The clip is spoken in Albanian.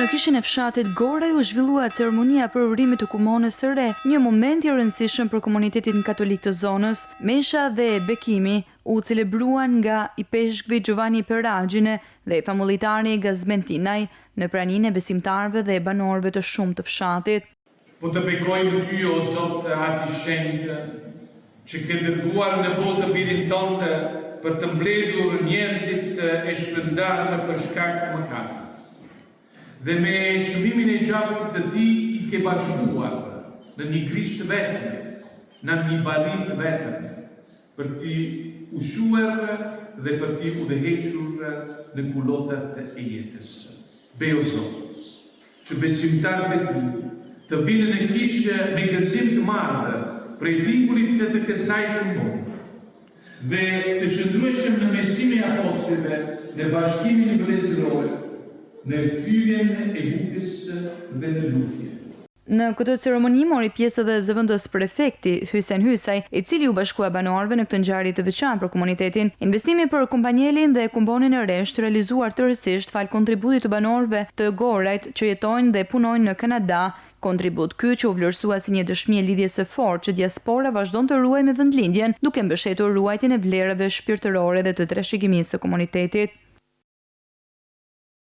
Në kishin e fshatit Goraj u zhvillua ceremonia për urimin të komunës së re, një moment i rëndësishëm për komunitetin katolik të zonës. Mesha dhe bekimi u celebruan nga i peshkvi Giovanni Peragjine dhe famulitari Gazmentinaj në praninë e besimtarëve dhe banorëve të shumtë të fshatit. Po të bekojmë ty o Zot ati shenjtë, që ke dërguar në botë birin tënde për të mbledhur njerëzit e shpërndarë për shkak të mëkatit. Dhe me çmimin e gjakut të tij i ke bashkuar në një Krisht vetëm, në një barri vetëm, për t'i ushuar dhe për t'i udhëhequr në kulotat e jetës. Beo Zot, që besimtarët e ti të vinë në kishë me gëzim të madh prej tingurit të kësaj kombë, dhe të qëndrueshëm në mesimin e apostujve, në bashkimin vëllezëror, në fyrjen e bukës dhe në lutje. Në këtë ceremoni mori pjesë edhe zëvendës prefekti Hysen Hysaj, i cili u bashkua banorëve në këtë ngjarje të veçantë për komunitetin. Investimi për Kumpanjelin dhe Kumbonin e Resht realizuar tërësisht fal kontributit të banorëve të Gorajt që jetojnë dhe punojnë në Kanada. Kontribut ky që u vlerësua si një dëshmi e lidhjes së fortë që diaspora vazhdon të ruajë me vendlindjen, duke mbështetur ruajtjen e vlerave shpirtërore dhe të trashëgimisë së komunitetit.